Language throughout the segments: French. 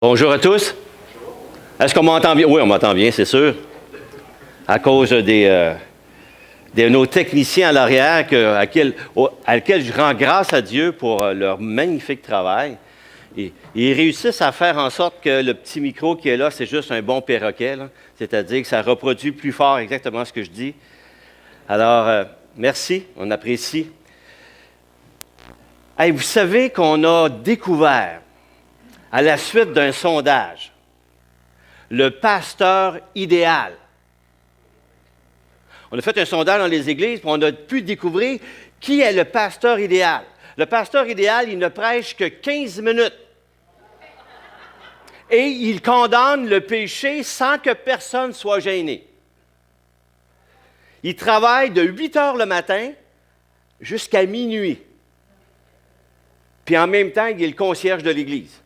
Bonjour à tous. Est-ce qu'on m'entend bien? Oui, on m'entend bien, c'est sûr. À cause de nos techniciens à l'arrière, à lesquels je rends grâce à Dieu pour leur magnifique travail. Et ils réussissent à faire en sorte que le petit micro qui est là, c'est juste un bon perroquet, là. C'est-à-dire que ça reproduit plus fort exactement ce que je dis. Alors, merci, on apprécie. Hey, vous savez qu'on a découvert, à la suite d'un sondage, le pasteur idéal. On a fait un sondage dans les églises, puis on a pu découvrir qui est le pasteur idéal. Le pasteur idéal, il ne prêche que 15 minutes. Et il condamne le péché sans que personne soit gêné. Il travaille de 8 heures le matin jusqu'à minuit. Puis en même temps, il est le concierge de l'église.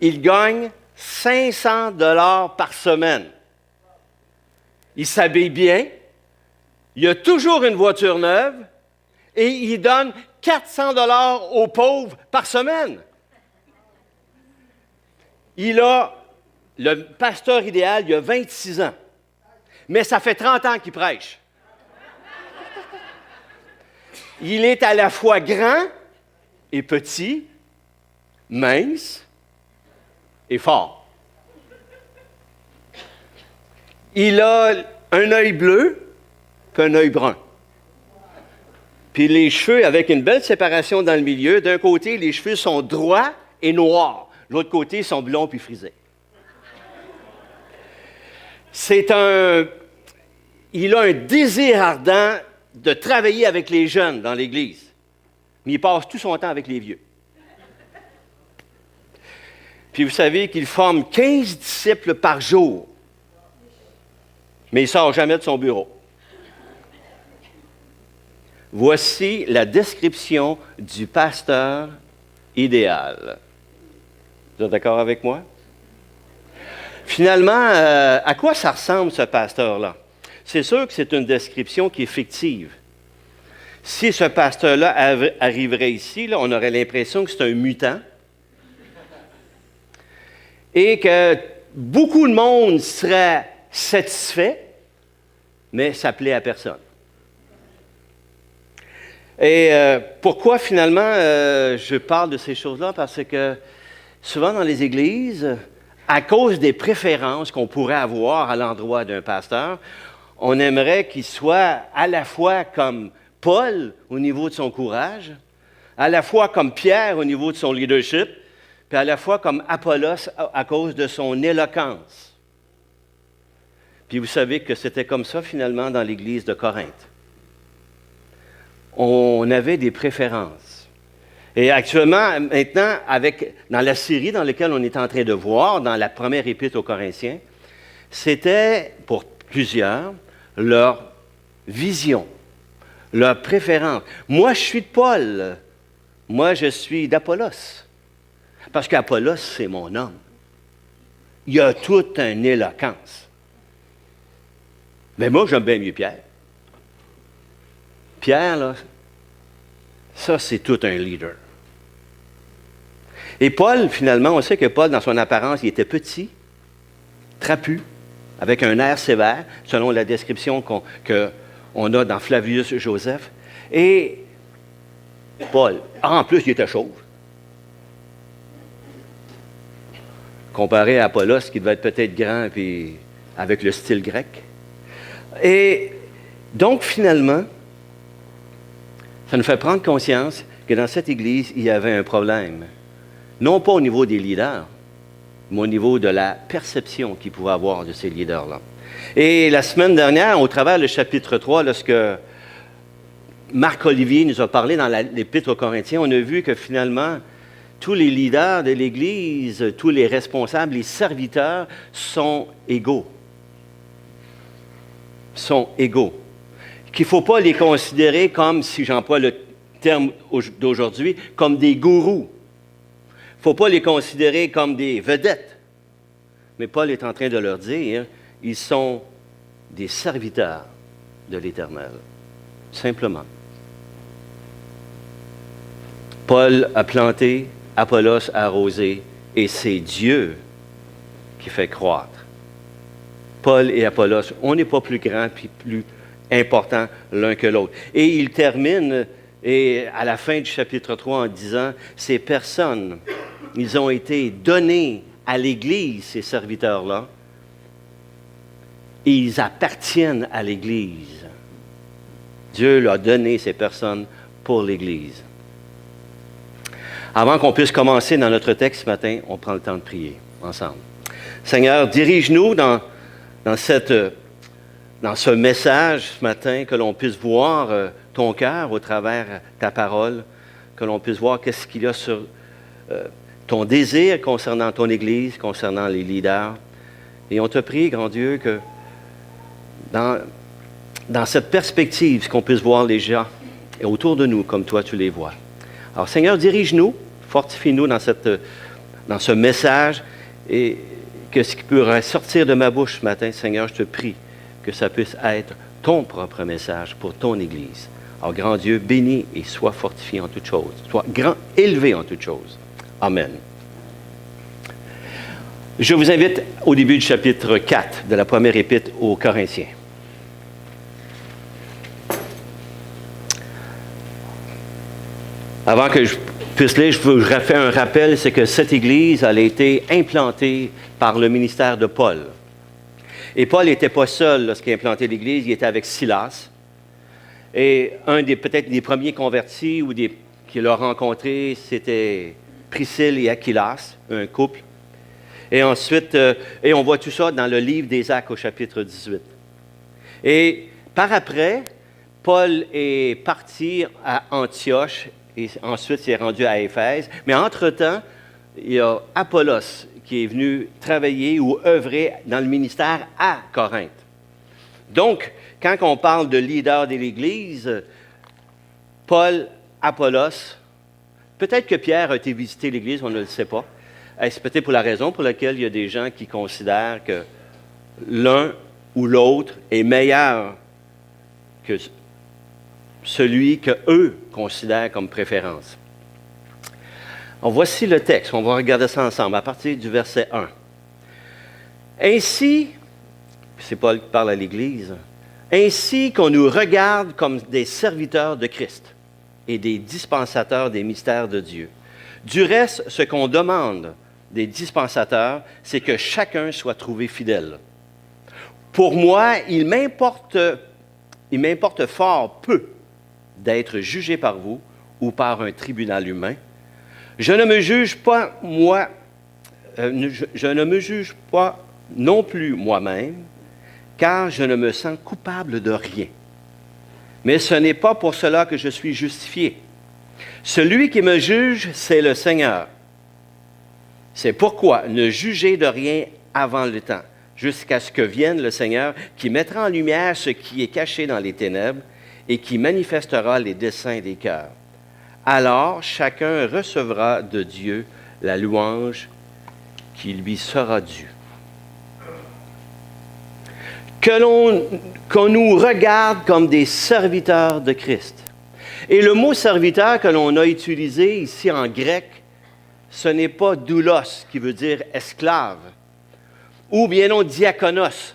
Il gagne 500 $ par semaine. Il s'habille bien, il a toujours une voiture neuve et il donne 400 $ aux pauvres par semaine. Le pasteur idéal, il a 26 ans, mais ça fait 30 ans qu'il prêche. Il est à la fois grand et petit, mince et fort. Il a un œil bleu puis un œil brun. Puis les cheveux avec une belle séparation dans le milieu. D'un côté, les cheveux sont droits et noirs. De l'autre côté, ils sont blonds puis frisés. Il a un désir ardent de travailler avec les jeunes dans l'Église. Mais il passe tout son temps avec les vieux. Puis vous savez qu'il forme 15 disciples par jour. Mais il ne sort jamais de son bureau. Voici la description du pasteur idéal. Vous êtes d'accord avec moi? Finalement, à quoi ça ressemble ce pasteur-là? C'est sûr que c'est une description qui est fictive. Si ce pasteur-là arriverait ici, là, on aurait l'impression que c'est un mutant. Et que beaucoup de monde serait satisfait, mais ça plaît à personne. Et pourquoi finalement je parle de ces choses-là? Parce que souvent dans les églises, à cause des préférences qu'on pourrait avoir à l'endroit d'un pasteur, on aimerait qu'il soit à la fois comme Paul au niveau de son courage, à la fois comme Pierre au niveau de son leadership, puis à la fois comme Apollos à cause de son éloquence. Puis vous savez que c'était comme ça finalement dans l'Église de Corinthe. On avait des préférences. Et actuellement, maintenant, dans la série dans laquelle on est en train de voir, dans la première épître aux Corinthiens, c'était pour plusieurs leur vision, leur préférence. Moi, je suis de Paul. Moi, je suis d'Apollos. Parce qu'Apollos, c'est mon homme. Il a toute une éloquence. Mais moi, j'aime bien mieux Pierre. Pierre, là, ça, c'est tout un leader. Et Paul, finalement, on sait que Paul, dans son apparence, il était petit, trapu, avec un air sévère, selon la description qu'on a dans Flavius Joseph. Et Paul, en plus, il était chauve. Comparé à Apollos, qui devait être peut-être grand, puis avec le style grec. Et donc, finalement, ça nous fait prendre conscience que dans cette Église, il y avait un problème. Non pas au niveau des leaders, mais au niveau de la perception qu'ils pouvaient avoir de ces leaders-là. Et la semaine dernière, au travers du chapitre 3, lorsque Marc-Olivier nous a parlé dans l'Épître aux Corinthiens, on a vu que finalement, tous les leaders de l'Église, tous les responsables, les serviteurs sont égaux. Sont égaux. Qu'il ne faut pas les considérer comme, si j'emploie le terme d'aujourd'hui, comme des gourous. Il ne faut pas les considérer comme des vedettes. Mais Paul est en train de leur dire, ils sont des serviteurs de l'Éternel. Simplement. Paul a planté, Apollos a arrosé, et c'est Dieu qui fait croître. Paul et Apollos, on n'est pas plus grands puis plus importants l'un que l'autre. Et il termine à la fin du chapitre 3 en disant, ces personnes, ils ont été donnés à l'Église, ces serviteurs-là, et ils appartiennent à l'Église. Dieu leur a donné ces personnes pour l'Église. Avant qu'on puisse commencer dans notre texte ce matin, on prend le temps de prier ensemble. Seigneur, dirige-nous dans ce message ce matin, que l'on puisse voir ton cœur au travers ta parole, que l'on puisse voir qu'est-ce qu'il y a sur ton désir concernant ton Église, concernant les leaders. Et on te prie, grand Dieu, que dans cette perspective, qu'on puisse voir les gens autour de nous comme toi tu les vois. Alors Seigneur, dirige-nous, fortifie-nous dans ce message, et que ce qui pourrait sortir de ma bouche ce matin, Seigneur, je te prie que ça puisse être ton propre message pour ton Église. Alors, grand Dieu, bénis et sois fortifié en toutes choses. Sois grand, élevé en toutes choses. Amen. Je vous invite au début du chapitre 4 de la première épître aux Corinthiens. Avant que je puisse lire, je vous refais un rappel, c'est que cette Église, elle a été implantée par le ministère de Paul. Et Paul n'était pas seul lorsqu'il a implanté l'Église, il était avec Silas. Et peut-être des premiers convertis qu'il a rencontrés, c'était Priscille et Aquilas, un couple. Et ensuite, et on voit tout ça dans le livre des Actes au chapitre 18. Et par après, Paul est parti à Antioche et ensuite il est rendu à Éphèse. Mais entre-temps, il y a Apollos qui est venu travailler ou œuvrer dans le ministère à Corinthe. Donc, quand on parle de leader de l'Église, Paul, Apollos, peut-être que Pierre a été visiter l'Église, on ne le sait pas. C'est peut-être pour la raison pour laquelle il y a des gens qui considèrent que l'un ou l'autre est meilleur que celui qu'eux considèrent comme préférence. Alors, voici le texte, on va regarder ça ensemble, à partir du verset 1. Ainsi, c'est Paul qui parle à l'Église, ainsi qu'on nous regarde comme des serviteurs de Christ et des dispensateurs des mystères de Dieu. Du reste, ce qu'on demande des dispensateurs, c'est que chacun soit trouvé fidèle. Pour moi, il m'importe fort peu d'être jugé par vous ou par un tribunal humain. Je ne me juge pas non plus moi-même, car je ne me sens coupable de rien. Mais ce n'est pas pour cela que je suis justifié. Celui qui me juge, c'est le Seigneur. C'est pourquoi ne jugez de rien avant le temps, jusqu'à ce que vienne le Seigneur, qui mettra en lumière ce qui est caché dans les ténèbres et qui manifestera les desseins des cœurs. Alors chacun recevra de Dieu la louange qui lui sera due. Qu'on nous regarde comme des serviteurs de Christ. Et le mot serviteur que l'on a utilisé ici en grec, ce n'est pas doulos, qui veut dire esclave, ou bien non diakonos,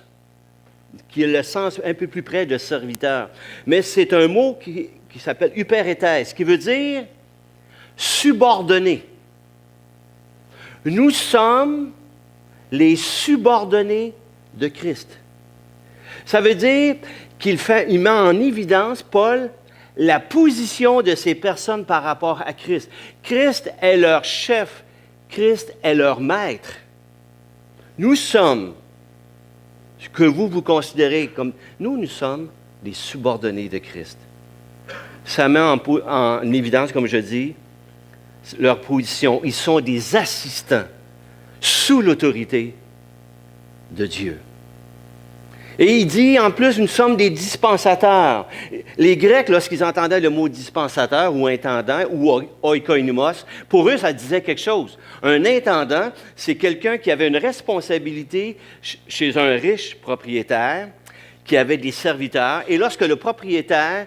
qui a le sens un peu plus près de serviteur. Mais c'est un mot qui s'appelle hyperetes, qui veut dire subordonné. Nous sommes les subordonnés de Christ. Ça veut dire qu'il met en évidence, Paul, la position de ces personnes par rapport à Christ. Christ est leur chef, Christ est leur maître. Nous sommes, ce que vous considérez comme, nous sommes les subordonnés de Christ. Ça met en évidence, comme je dis, leur position. Ils sont des assistants sous l'autorité de Dieu. Et il dit, en plus, nous sommes des dispensateurs. Les Grecs, lorsqu'ils entendaient le mot dispensateur ou intendant ou oikoinumos, pour eux, ça disait quelque chose. Un intendant, c'est quelqu'un qui avait une responsabilité chez un riche propriétaire, qui avait des serviteurs. Et lorsque le propriétaire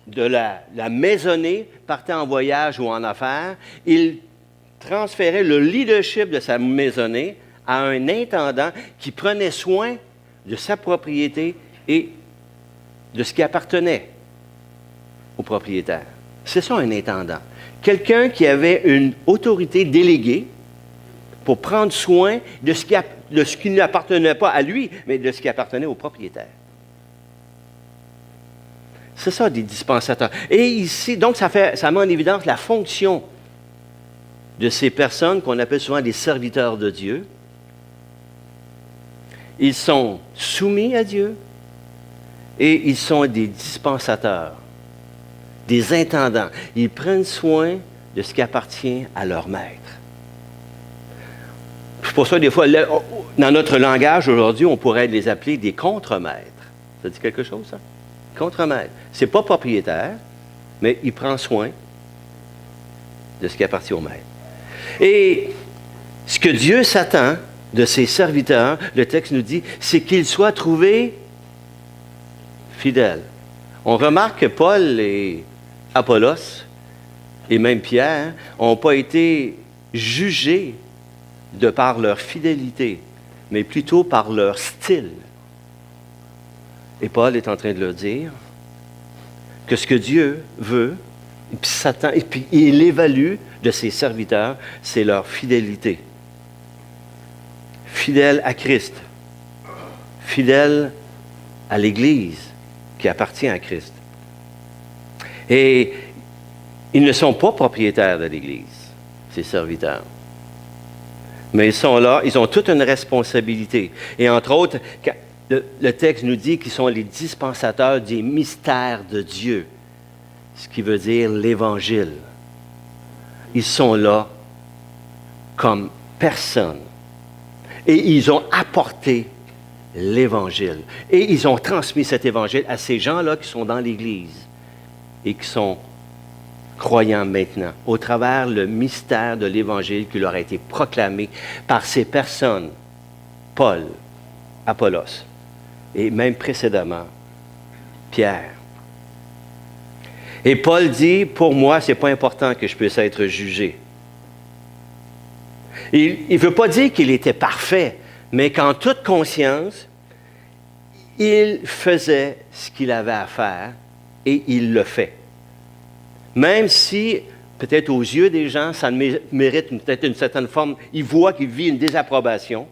de la maisonnée partait en voyage ou en affaires, il transférait le leadership de sa maisonnée à un intendant qui prenait soin de sa propriété et de ce qui appartenait au propriétaire. C'est ça un intendant. Quelqu'un qui avait une autorité déléguée pour prendre soin de ce qui n'appartenait pas à lui, mais de ce qui appartenait au propriétaire. C'est ça, des dispensateurs. Et ici, donc, ça met en évidence la fonction de ces personnes qu'on appelle souvent des serviteurs de Dieu. Ils sont soumis à Dieu et ils sont des dispensateurs, des intendants. Ils prennent soin de ce qui appartient à leur maître. C'est pour ça, des fois, dans notre langage aujourd'hui, on pourrait les appeler des contremaîtres. Ça dit quelque chose, ça? Contremaître. Ce n'est pas propriétaire, mais il prend soin de ce qui appartient au maître. Et ce que Dieu s'attend de ses serviteurs, le texte nous dit, c'est qu'ils soient trouvés fidèles. On remarque que Paul et Apollos, et même Pierre, n'ont pas été jugés de par leur fidélité, mais plutôt par leur style. Et Paul est en train de leur dire que ce que Dieu veut, et puis il évalue de ses serviteurs, c'est leur fidélité. Fidèle à Christ, fidèle à l'Église qui appartient à Christ. Et ils ne sont pas propriétaires de l'Église, ces serviteurs. Mais ils sont là, ils ont toute une responsabilité. Et entre autres, le texte nous dit qu'ils sont les dispensateurs des mystères de Dieu, ce qui veut dire l'Évangile. Ils sont là comme personne. Et ils ont apporté l'Évangile. Et ils ont transmis cet Évangile à ces gens-là qui sont dans l'Église et qui sont croyants maintenant, au travers le mystère de l'Évangile qui leur a été proclamé par ces personnes, Paul, Apollos, et même précédemment, Pierre. Et Paul dit, pour moi, ce n'est pas important que je puisse être jugé. Il ne veut pas dire qu'il était parfait, mais qu'en toute conscience, il faisait ce qu'il avait à faire et il le fait. Même si, peut-être aux yeux des gens, ça mérite peut-être une certaine forme, il voit qu'il vit une désapprobation.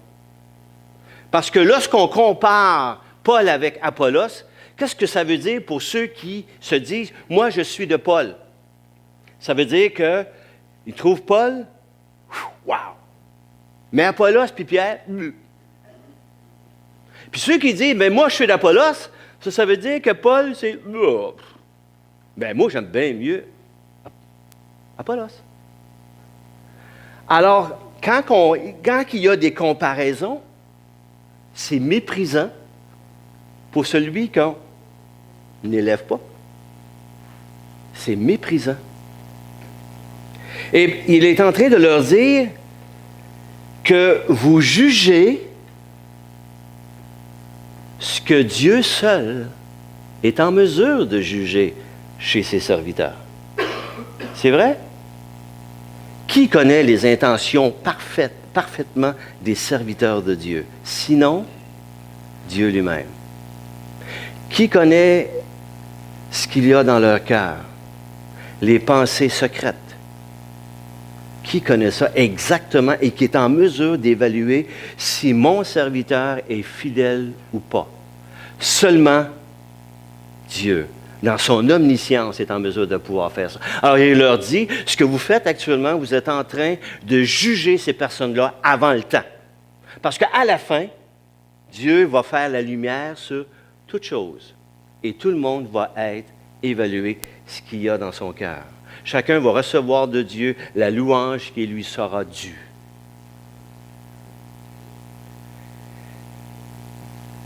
Parce que lorsqu'on compare Paul avec Apollos, qu'est-ce que ça veut dire pour ceux qui se disent « Moi, je suis de Paul ». Ça veut dire qu'ils trouvent Paul, wow! Mais Apollos puis Pierre, Puis ceux qui disent « Mais moi, je suis d'Apollos », ça veut dire que Paul, c'est « Ben moi, j'aime bien mieux Apollos ». Alors, quand il y a des comparaisons, c'est méprisant pour celui qu'on n'élève pas. C'est méprisant. Et il est en train de leur dire que vous jugez ce que Dieu seul est en mesure de juger chez ses serviteurs. C'est vrai? Qui connaît les intentions parfaitement des serviteurs de Dieu? Sinon, Dieu lui-même. Qui connaît ce qu'il y a dans leur cœur? Les pensées secrètes. Qui connaît ça exactement et qui est en mesure d'évaluer si mon serviteur est fidèle ou pas? Seulement Dieu, dans son omniscience, est en mesure de pouvoir faire ça. Alors, il leur dit, ce que vous faites actuellement, vous êtes en train de juger ces personnes-là avant le temps. Parce qu'à la fin, Dieu va faire la lumière sur toute chose. Et tout le monde va être évalué ce qu'il y a dans son cœur. Chacun va recevoir de Dieu la louange qui lui sera due.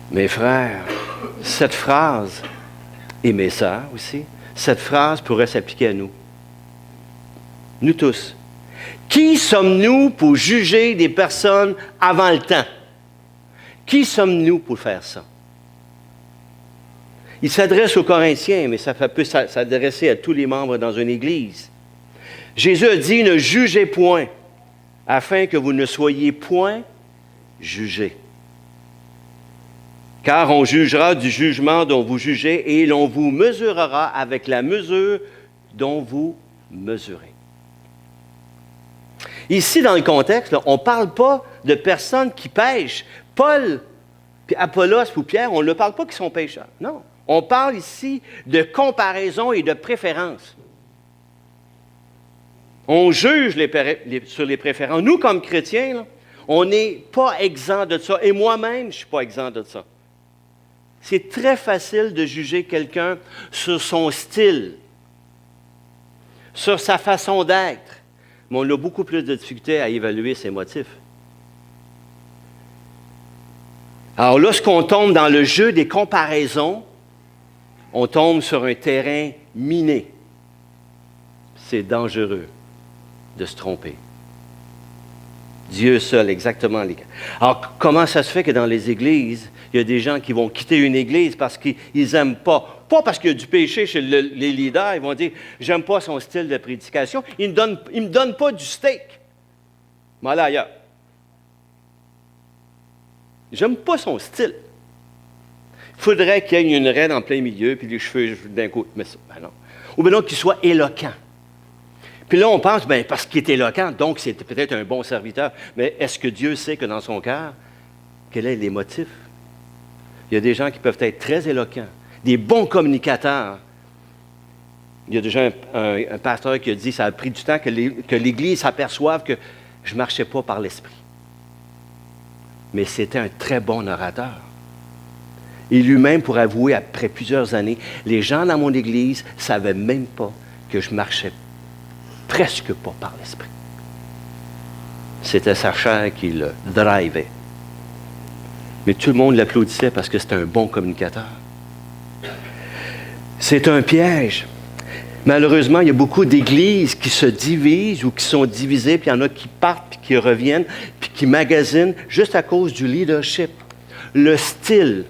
Mes frères, cette phrase, et mes sœurs aussi, cette phrase pourrait s'appliquer à nous. Nous tous. Qui sommes-nous pour juger des personnes avant le temps? Qui sommes-nous pour faire ça? Il s'adresse aux Corinthiens, mais ça peut s'adresser à tous les membres dans une église. Jésus a dit, ne jugez point, afin que vous ne soyez point jugés. Car on jugera du jugement dont vous jugez et l'on vous mesurera avec la mesure dont vous mesurez. Ici, dans le contexte, là, on ne parle pas de personnes qui pêchent. Paul, puis Apollos ou Pierre, on ne parle pas qu'ils sont pécheurs. Non. On parle ici de comparaison et de préférence. On juge sur les préférences. Nous, comme chrétiens, là, on n'est pas exempt de ça. Et moi-même, je ne suis pas exempt de ça. C'est très facile de juger quelqu'un sur son style, sur sa façon d'être. Mais on a beaucoup plus de difficultés à évaluer ses motifs. Alors, lorsqu'on tombe dans le jeu des comparaisons, on tombe sur un terrain miné. C'est dangereux de se tromper. Dieu seul, exactement. Alors, comment ça se fait que dans les églises, il y a des gens qui vont quitter une église parce qu'ils n'aiment pas, parce qu'il y a du péché chez les leaders, ils vont dire « j'aime pas son style de prédication, il ne me donne pas du steak. » Mais là, ailleurs. J'aime pas son style. Il faudrait qu'il y ait une raide en plein milieu, puis les cheveux d'un côté. Mais ça, ben non. Ou bien non, qu'il soit éloquent. Puis là, on pense, bien, parce qu'il est éloquent, donc c'est peut-être un bon serviteur. Mais est-ce que Dieu sait que dans son cœur, quels sont les motifs? Il y a des gens qui peuvent être très éloquents, des bons communicateurs. Il y a déjà un pasteur qui a dit, ça a pris du temps que l'Église s'aperçoive que je ne marchais pas par l'Esprit. Mais c'était un très bon orateur. Et lui-même, pour avouer, après plusieurs années, les gens dans mon Église ne savaient même pas que je marchais presque pas par l'Esprit. C'était sa chair qui le drivait. Mais tout le monde l'applaudissait parce que c'était un bon communicateur. C'est un piège. Malheureusement, il y a beaucoup d'églises qui se divisent ou qui sont divisées, puis il y en a qui partent, puis qui reviennent, puis qui magasinent juste à cause du leadership. Le style.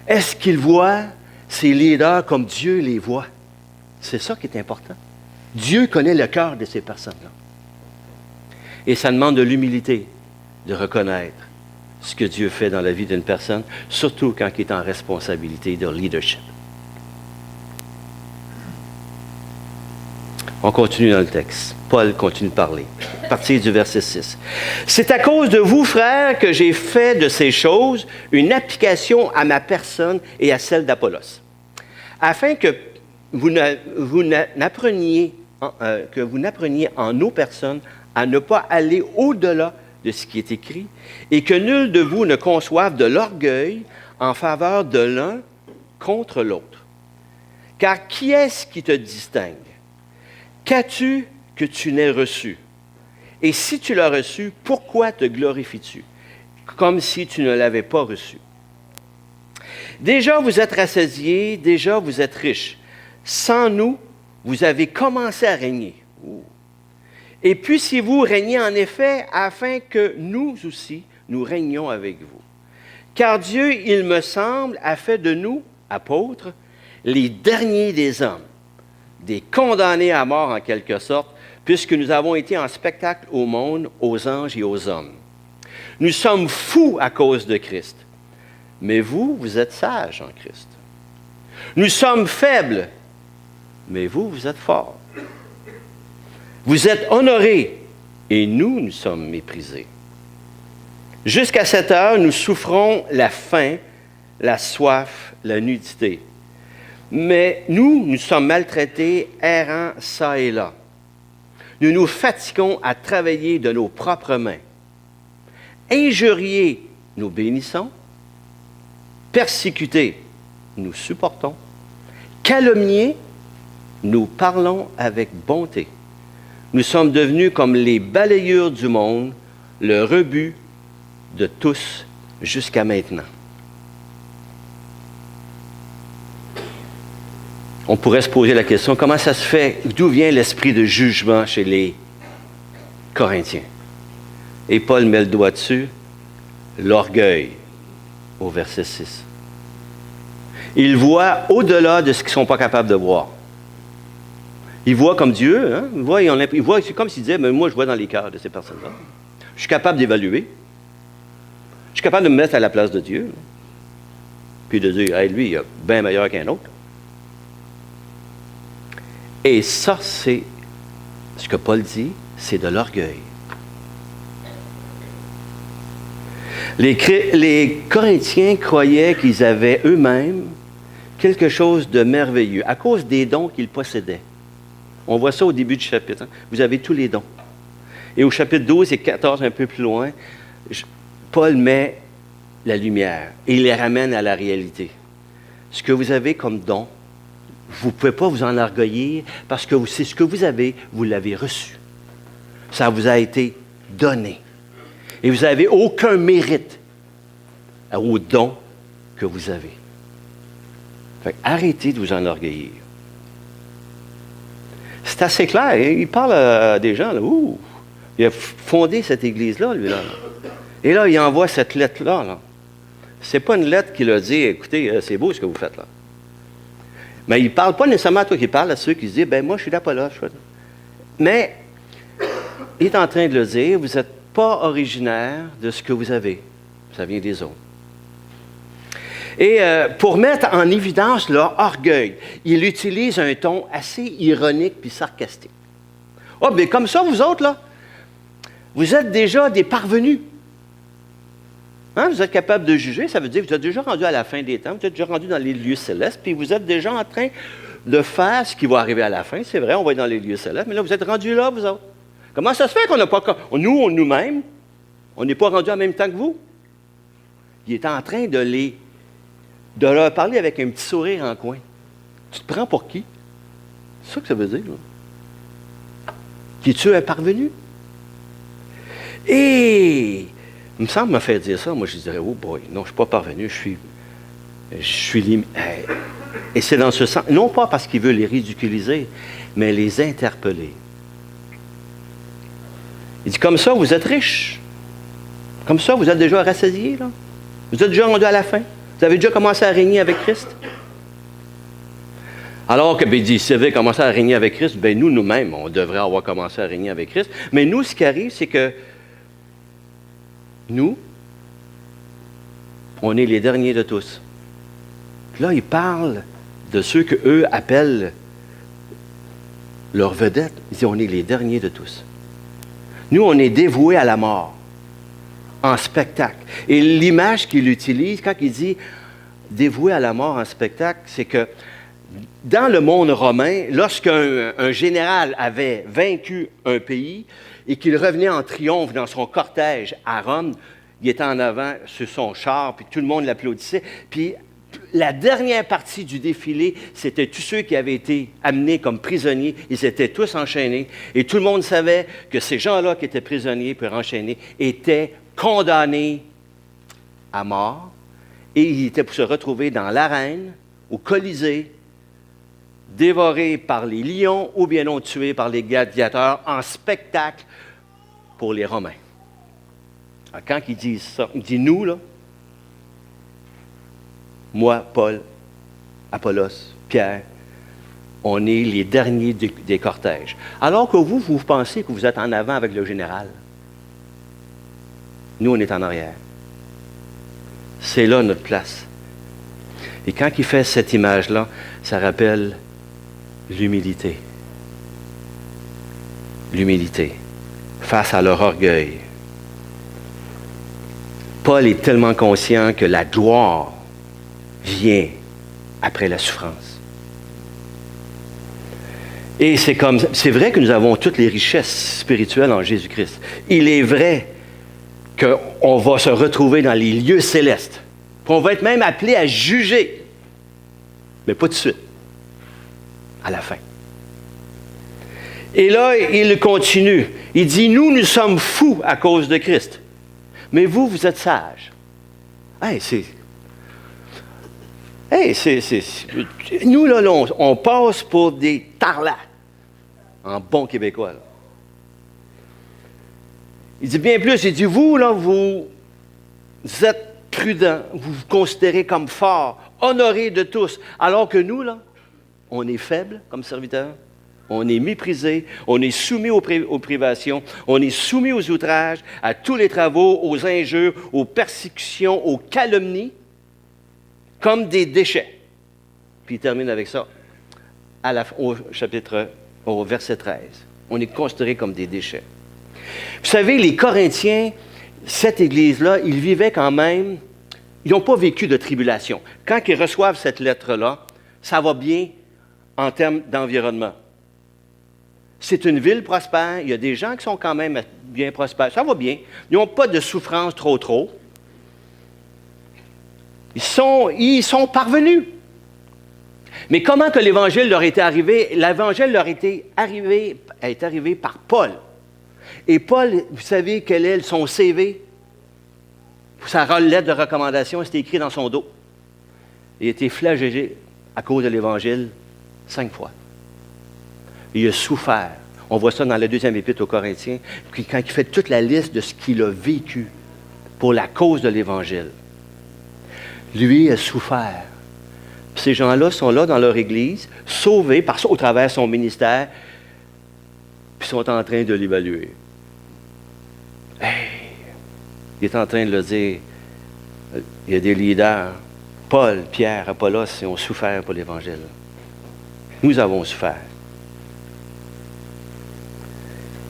Est-ce qu'ils voient ces leaders comme Dieu les voit? C'est ça qui est important. Dieu connaît le cœur de ces personnes-là. Et ça demande de l'humilité de reconnaître ce que Dieu fait dans la vie d'une personne, surtout quand il est en responsabilité de leadership. On continue dans le texte. Paul continue de parler. À partir du verset 6. « C'est à cause de vous, frères, que j'ai fait de ces choses une application à ma personne et à celle d'Apollos, afin que vous n'appreniez en nos personnes à ne pas aller au-delà de ce qui est écrit, et que nul de vous ne conçoive de l'orgueil en faveur de l'un contre l'autre. Car qui est-ce qui te distingue? Qu'as-tu que tu n'aies reçu? Et si tu l'as reçu, pourquoi te glorifies-tu? Comme si tu ne l'avais pas reçu. Déjà vous êtes rassasiés, déjà vous êtes riches. Sans nous, vous avez commencé à régner. Et puissiez-vous régner en effet, afin que nous aussi, nous régnions avec vous. Car Dieu, il me semble, a fait de nous, apôtres, les derniers des hommes, des condamnés à mort en quelque sorte, puisque nous avons été en spectacle au monde, aux anges et aux hommes. Nous sommes fous à cause de Christ, mais vous, vous êtes sages en Christ. Nous sommes faibles, mais vous, vous êtes forts. Vous êtes honorés, et nous sommes méprisés. Jusqu'à cette heure, nous souffrons la faim, la soif, la nudité. Mais nous sommes maltraités, errants çà et là. Nous nous fatiguons à travailler de nos propres mains. Injuriés, nous bénissons. Persécutés, nous supportons. Calomniés, nous parlons avec bonté. Nous sommes devenus comme les balayures du monde, le rebut de tous jusqu'à maintenant. On pourrait se poser la question, comment ça se fait, d'où vient l'esprit de jugement chez les Corinthiens? Et Paul met le doigt dessus, l'orgueil, au verset 6. Ils voient au-delà de ce qu'ils ne sont pas capables de voir. Ils voient comme Dieu, hein? Ils voient, c'est comme s'ils disaient, mais moi je vois dans les cœurs de ces personnes-là. Je suis capable d'évaluer. Je suis capable de me mettre à la place de Dieu. Là. Puis de dire, hey, lui, il est bien meilleur qu'un autre. Et ça, c'est ce que Paul dit, c'est de l'orgueil. Les Corinthiens croyaient qu'ils avaient eux-mêmes quelque chose de merveilleux à cause des dons qu'ils possédaient. On voit ça au début du chapitre. Hein? Vous avez tous les dons. Et au chapitre 12 et 14, un peu plus loin, Paul met la lumière et il les ramène à la réalité. Ce que vous avez comme don, vous ne pouvez pas vous enorgueillir parce que c'est ce que vous avez, vous l'avez reçu. Ça vous a été donné. Et vous n'avez aucun mérite au don que vous avez. Fait, arrêtez de vous enorgueillir. C'est assez clair. Hein? Il parle à des gens. Là. Ouh, il a fondé cette église-là, lui. Là. Et là, il envoie cette lettre-là. Là. Ce n'est pas une lettre qu'il a dit, écoutez, c'est beau ce que vous faites là. Mais il ne parle pas nécessairement à toi, il parle à ceux qui se disent, ben moi, je suis d'Apollos. Mais il est en train de le dire, vous n'êtes pas originaire de ce que vous avez. Ça vient des autres. Et pour mettre en évidence leur orgueil, il utilise un ton assez ironique puis sarcastique. Ah, bien comme ça, vous autres, là, vous êtes déjà des parvenus. Hein? Vous êtes capable de juger, ça veut dire que vous êtes déjà rendu à la fin des temps, vous êtes déjà rendu dans les lieux célestes, puis vous êtes déjà en train de faire ce qui va arriver à la fin. C'est vrai, on va être dans les lieux célestes, mais là, vous êtes rendus là, vous autres. Comment ça se fait qu'on n'a pas... Nous-mêmes, on n'est pas rendus en même temps que vous? Il est en train de leur parler avec un petit sourire en coin. Tu te prends pour qui? C'est ça que ça veut dire, là. Qui es-tu un parvenu? Et il me semble me faire dire ça. Moi, je dirais, oh boy, non, je ne suis pas parvenu, je suis limité. Et c'est dans ce sens, non pas parce qu'il veut les ridiculiser, mais les interpeller. Il dit, comme ça, vous êtes riches. Comme ça, vous êtes déjà rassasiés, là. Vous êtes déjà rendu à la fin. Vous avez déjà commencé à régner avec Christ. Alors que, ben, il dit, si vous avez commencé à régner avec Christ, ben nous-mêmes, on devrait avoir commencé à régner avec Christ. Mais nous, ce qui arrive, c'est que nous, on est les derniers de tous. Puis là, il parle de ceux qu'eux appellent leurs vedettes. Il dit, on est les derniers de tous. Nous, on est dévoués à la mort, en spectacle. Et l'image qu'il utilise, quand il dit dévoué à la mort en spectacle, c'est que dans le monde romain, lorsqu'un général avait vaincu un pays et qu'il revenait en triomphe dans son cortège à Rome, il était en avant sur son char, puis tout le monde l'applaudissait. Puis la dernière partie du défilé, c'était tous ceux qui avaient été amenés comme prisonniers. Ils étaient tous enchaînés. Et tout le monde savait que ces gens-là qui étaient prisonniers puis enchaînés étaient condamnés à mort. Et ils étaient pour se retrouver dans l'arène, au Colisée, dévorés par les lions ou bien non tués par les gladiateurs en spectacle pour les Romains. Alors, quand ils disent ça, ils disent nous, là, moi, Paul, Apollos, Pierre, on est les derniers des cortèges. Alors que vous pensez que vous êtes en avant avec le général. Nous, on est en arrière. C'est là notre place. Et quand il fait cette image-là, ça rappelle l'humilité. L'humilité face à leur orgueil. Paul est tellement conscient que la gloire vient après la souffrance. Et c'est vrai que nous avons toutes les richesses spirituelles en Jésus-Christ. Il est vrai qu'on va se retrouver dans les lieux célestes. Puis on va être même appelé à juger. Mais pas tout de suite. À la fin. Et là, il continue. Il dit, nous sommes fous à cause de Christ. Mais vous êtes sages. Nous, là, on passe pour des tarlats, en bon québécois. Là. Il dit bien plus, il dit, vous, là, vous êtes prudents, vous vous considérez comme forts, honorés de tous, alors que nous, là, on est faibles comme serviteurs, on est méprisé, on est soumis aux privations, on est soumis aux outrages, à tous les travaux, aux injures, aux persécutions, aux calomnies, comme des déchets. Puis il termine avec ça, au verset 13. On est considéré comme des déchets. Vous savez, les Corinthiens, cette Église-là, ils vivaient quand même, ils n'ont pas vécu de tribulation. Quand ils reçoivent cette lettre-là, ça va bien en termes d'environnement. C'est une ville prospère, il y a des gens qui sont quand même bien prospères, ça va bien. Ils n'ont pas de souffrance trop. Ils sont parvenus. Mais comment que l'Évangile leur était arrivé? L'Évangile leur est arrivé par Paul. Et Paul, vous savez quel est son CV? Sa lettre de recommandation, c'était écrit dans son dos. Il a été flagellé à cause de l'Évangile 5 fois. Il a souffert. On voit ça dans la 2e épître aux Corinthiens, puis quand il fait toute la liste de ce qu'il a vécu pour la cause de l'Évangile. Lui a souffert. Puis ces gens-là sont là dans leur Église, sauvés au travers de son ministère, puis sont en train de l'évaluer. Hey! Il est en train de le dire. Il y a des leaders, Paul, Pierre, Apollos, qui ont souffert pour l'Évangile. Nous avons souffert.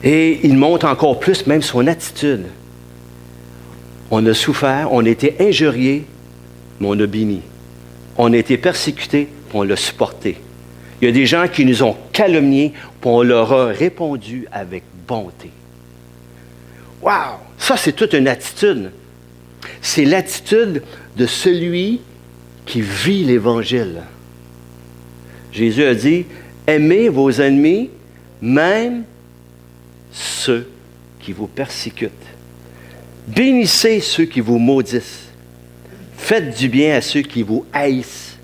Et il montre encore plus même son attitude. On a souffert, on a été injuriés, mais on a béni. On a été persécutés, puis on l'a supporté. Il y a des gens qui nous ont calomniés, puis on leur a répondu avec bonté. Wow! Ça, c'est toute une attitude. C'est l'attitude de celui qui vit l'Évangile. Jésus a dit, « Aimez vos ennemis, même ceux qui vous persécutent. Bénissez ceux qui vous maudissent. Faites du bien à ceux qui vous haïssent.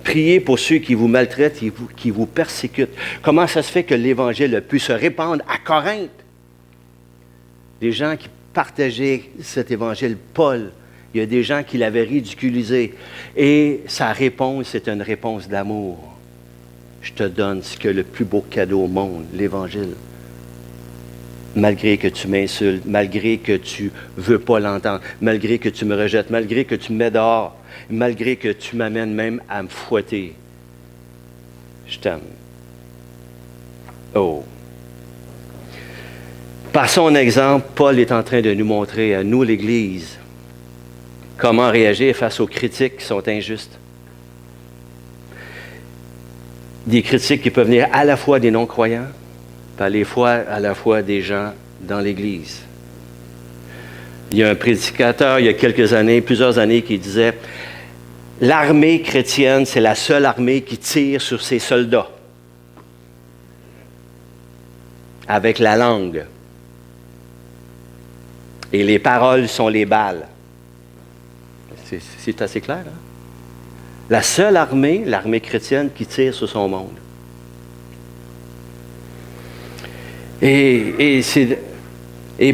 Priez pour ceux qui vous maltraitent et qui vous persécutent. » Comment ça se fait que l'Évangile a pu se répandre à Corinthe? Les gens qui partageaient cet Évangile, Paul, il y a des gens qui l'avaient ridiculisé. Et sa réponse, c'est une réponse d'amour. Je te donne ce que le plus beau cadeau au monde, l'Évangile. Malgré que tu m'insultes, malgré que tu ne veux pas l'entendre, malgré que tu me rejettes, malgré que tu me mets dehors, malgré que tu m'amènes même à me fouetter. Je t'aime. Oh! Par son exemple, Paul est en train de nous montrer à nous, l'Église, comment réagir face aux critiques qui sont injustes. Des critiques qui peuvent venir à la fois des non-croyants, puis à la fois des gens dans l'Église. Il y a un prédicateur, il y a plusieurs années, qui disait « L'armée chrétienne, c'est la seule armée qui tire sur ses soldats. Avec la langue. Et les paroles sont les balles. » C'est assez clair, hein? La seule armée, l'armée chrétienne, qui tire sur son monde. Et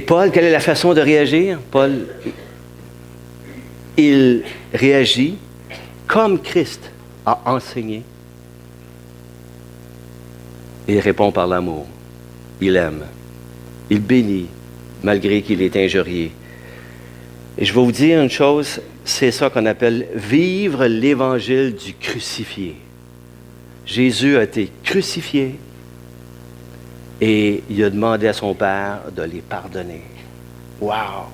Paul, quelle est la façon de réagir? Paul, il réagit comme Christ a enseigné. Il répond par l'amour. Il aime. Il bénit, malgré qu'il est injurié. Et je vais vous dire une chose, c'est ça qu'on appelle vivre l'évangile du crucifié. Jésus a été crucifié et il a demandé à son Père de les pardonner. Wow!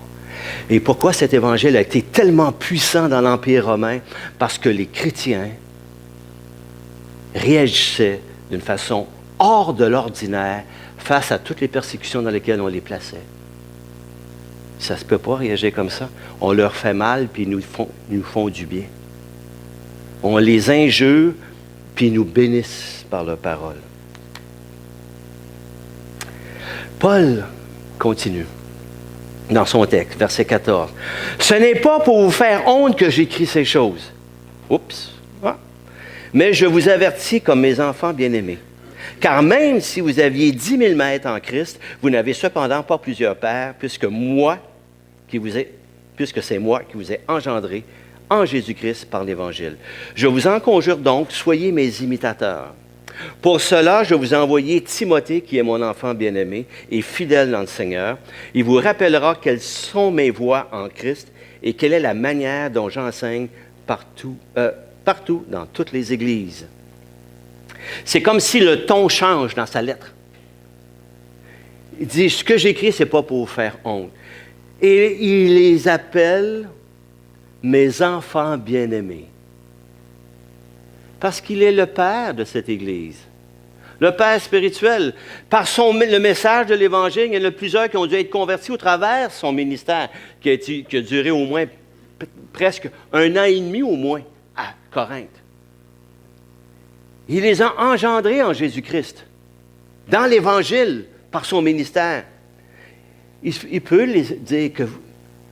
Et pourquoi cet évangile a été tellement puissant dans l'Empire romain? Parce que les chrétiens réagissaient d'une façon hors de l'ordinaire face à toutes les persécutions dans lesquelles on les plaçait. Ça ne se peut pas réagir comme ça. On leur fait mal, puis ils nous font du bien. On les injure, puis ils nous bénissent par leur parole. Paul continue dans son texte, verset 14. « Ce n'est pas pour vous faire honte que j'écris ces choses. » Oups! Ah. « Mais je vous avertis comme mes enfants bien-aimés. Car même si vous aviez 10 000 maîtres en Christ, vous n'avez cependant pas plusieurs pères, puisque c'est moi qui vous ai engendré en Jésus-Christ par l'Évangile. Je vous en conjure donc, soyez mes imitateurs. Pour cela, je vous ai envoyé Timothée, qui est mon enfant bien-aimé et fidèle dans le Seigneur. Il vous rappellera quelles sont mes voies en Christ et quelle est la manière dont j'enseigne partout dans toutes les églises. C'est comme si le ton change dans sa lettre. Il dit, ce que j'écris, ce n'est pas pour vous faire honte. Et il les appelle mes enfants bien-aimés. Parce qu'il est le père de cette Église. Le père spirituel. Par le message de l'Évangile, il y en a plusieurs qui ont dû être convertis au travers de son ministère, qui a duré au moins presque 1 an et demi au moins à Corinthe. Il les a engendrés en Jésus-Christ, dans l'Évangile, par son ministère. Il peut les dire que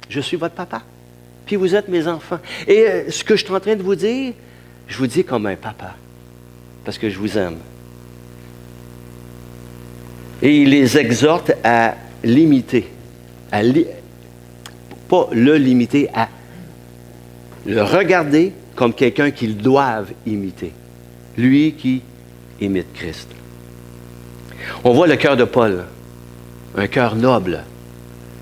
je suis votre papa, puis vous êtes mes enfants. Et ce que je suis en train de vous dire, je vous dis comme un papa, parce que je vous aime. Et il les exhorte à l'imiter, pas le limiter, à le regarder comme quelqu'un qu'ils doivent imiter. Lui qui imite Christ. On voit le cœur de Paul, un cœur noble,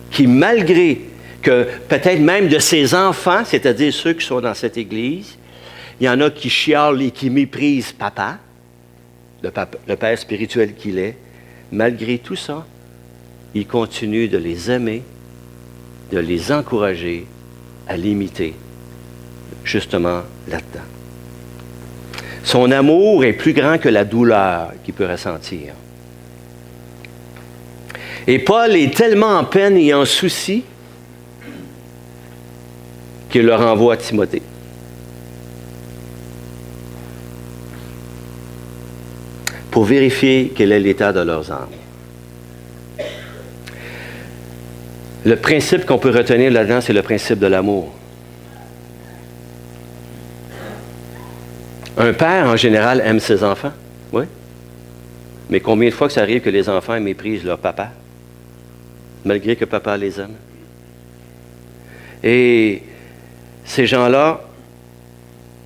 qui malgré que peut-être même de ses enfants, c'est-à-dire ceux qui sont dans cette Église, il y en a qui chialent et qui méprisent papa, le père spirituel qu'il est. Malgré tout ça, il continue de les aimer, de les encourager à l'imiter, justement là-dedans. Son amour est plus grand que la douleur qu'il peut ressentir. Et Paul est tellement en peine et en souci qu'il le renvoie à Timothée. Pour vérifier quel est l'état de leurs âmes. Le principe qu'on peut retenir là-dedans, c'est le principe de l'amour. Un père, en général, aime ses enfants, oui. Mais combien de fois que ça arrive que les enfants méprisent leur papa, malgré que papa les aime? Et ces gens-là,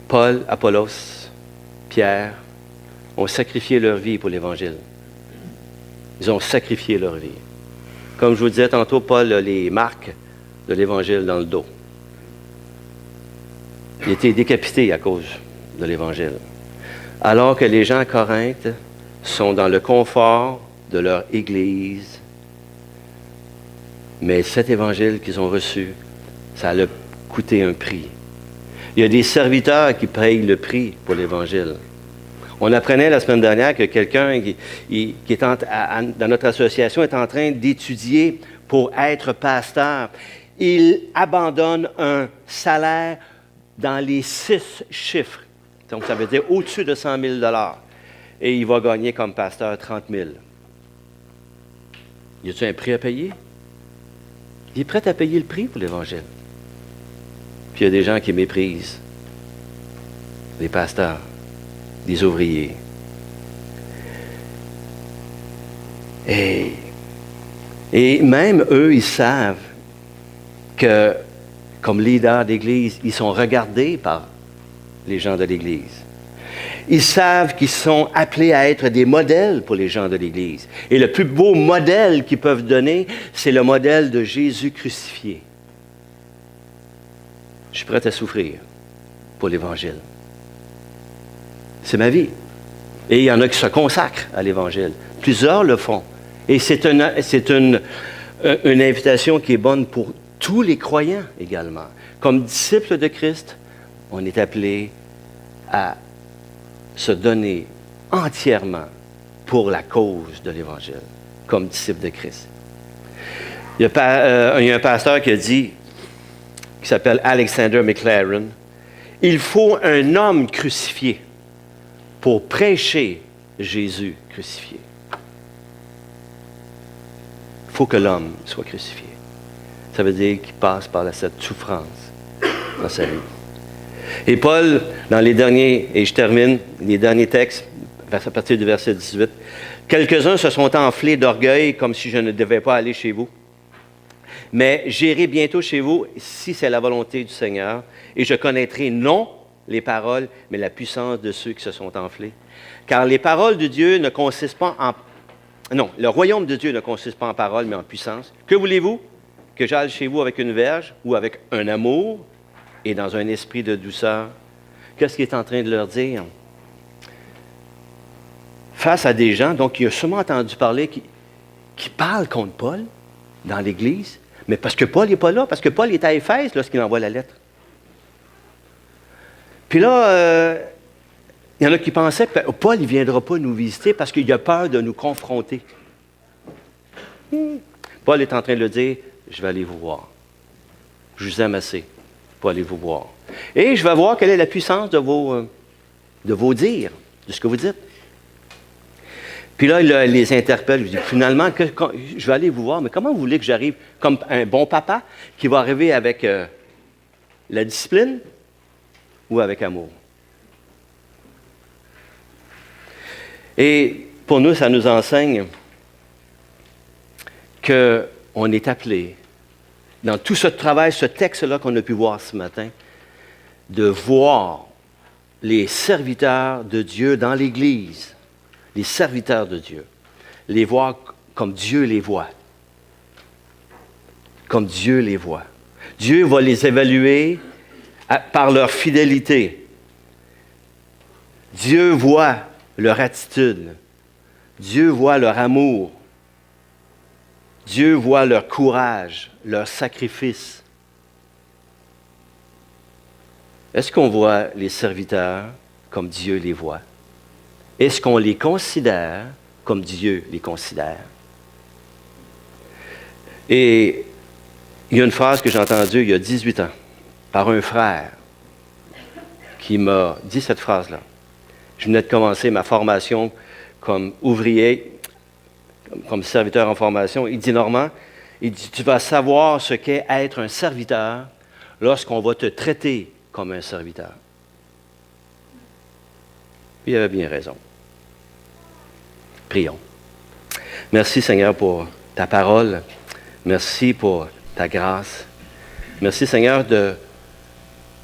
Paul, Apollos, Pierre, ont sacrifié leur vie pour l'Évangile. Ils ont sacrifié leur vie. Comme je vous disais tantôt, Paul a les marques de l'Évangile dans le dos. Il a été décapité à cause de l'Évangile. Alors que les gens à Corinthe sont dans le confort de leur Église, mais cet Évangile qu'ils ont reçu, ça a coûté un prix. Il y a des serviteurs qui payent le prix pour l'Évangile. On apprenait la semaine dernière que quelqu'un qui est dans notre association est en train d'étudier pour être pasteur. Il abandonne un salaire dans les 6 chiffres. Donc, ça veut dire au-dessus de 100 000 $. Et il va gagner comme pasteur 30 000. Y a-t-il un prix à payer? Il est prêt à payer le prix pour l'Évangile. Puis il y a des gens qui méprisent les pasteurs, des ouvriers. Et même eux, ils savent que, comme leaders d'Église, ils sont regardés par les gens de l'Église. Ils savent qu'ils sont appelés à être des modèles pour les gens de l'Église. Et le plus beau modèle qu'ils peuvent donner, c'est le modèle de Jésus crucifié. Je suis prêt à souffrir pour l'Évangile. C'est ma vie. Et il y en a qui se consacrent à l'Évangile. Plusieurs le font. Et c'est une invitation qui est bonne pour tous les croyants également. Comme disciples de Christ, on est appelé à se donner entièrement pour la cause de l'Évangile, comme disciples de Christ. Il y a un pasteur qui a dit, qui s'appelle Alexander McLaren, « Il faut un homme crucifié pour prêcher Jésus crucifié. » Il faut que l'homme soit crucifié. Ça veut dire qu'il passe par cette souffrance dans sa vie. Et Paul, dans les derniers, et je termine, les derniers textes, à partir du verset 18, « Quelques-uns se sont enflés d'orgueil comme si je ne devais pas aller chez vous. Mais j'irai bientôt chez vous si c'est la volonté du Seigneur, et je connaîtrai non les paroles, mais la puissance de ceux qui se sont enflés. Car les paroles de Dieu ne consistent pas en... Non, le royaume de Dieu ne consiste pas en paroles, mais en puissance. Que voulez-vous? Que j'aille chez vous avec une verge ou avec un amour et dans un esprit de douceur? Qu'est-ce qu'il est en train de leur dire? Face à des gens, donc il a sûrement entendu parler, qui parlent contre Paul dans l'Église, mais parce que Paul n'est pas là, parce que Paul est à Éphèse lorsqu'il envoie la lettre. Puis là, il y en a qui pensaient que Paul ne viendra pas nous visiter parce qu'il a peur de nous confronter. Paul est en train de le dire, je vais aller vous voir. Je vous aime assez pour aller vous voir. Et je vais voir quelle est la puissance de vos dires, de ce que vous dites. Puis là, il les interpelle. Je dis, finalement, je vais aller vous voir, mais comment vous voulez que j'arrive comme un bon papa qui va arriver avec la discipline ou avec amour? Et pour nous, ça nous enseigne qu'on est appelé, dans tout ce travail, ce texte-là qu'on a pu voir ce matin, de voir les serviteurs de Dieu dans l'Église, les serviteurs de Dieu, les voir comme Dieu les voit. Comme Dieu les voit. Dieu va les évaluer par leur fidélité. Dieu voit leur attitude. Dieu voit leur amour. Dieu voit leur courage, leur sacrifice. Est-ce qu'on voit les serviteurs comme Dieu les voit? Est-ce qu'on les considère comme Dieu les considère? Et il y a une phrase que j'ai entendue il y a 18 ans par un frère qui m'a dit cette phrase-là. Je venais de commencer ma formation comme ouvrier, comme serviteur en formation. Il dit, Normand, il dit, tu vas savoir ce qu'est être un serviteur lorsqu'on va te traiter comme un serviteur. Puis il avait bien raison. Prions. Merci Seigneur pour ta parole. Merci pour ta grâce. Merci Seigneur de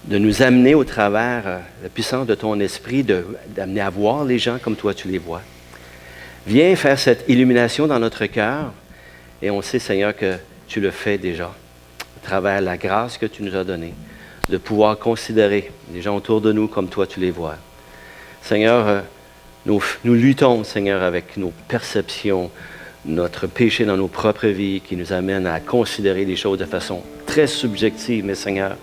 nous amener au travers la puissance de ton esprit, d'amener à voir les gens comme toi tu les vois. Viens faire cette illumination dans notre cœur et on sait Seigneur que tu le fais déjà à travers la grâce que tu nous as donnée de pouvoir considérer les gens autour de nous comme toi tu les vois. Seigneur, nous luttons, Seigneur, avec nos perceptions, notre péché dans nos propres vies qui nous amène à considérer les choses de façon très subjective. Mais Seigneur,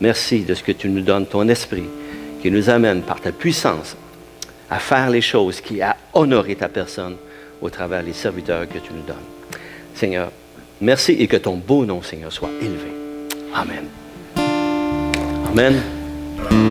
merci de ce que tu nous donnes, ton esprit, qui nous amène par ta puissance à faire les choses, à honorer ta personne au travers des serviteurs que tu nous donnes. Seigneur, merci et que ton beau nom, Seigneur, soit élevé. Amen. Amen.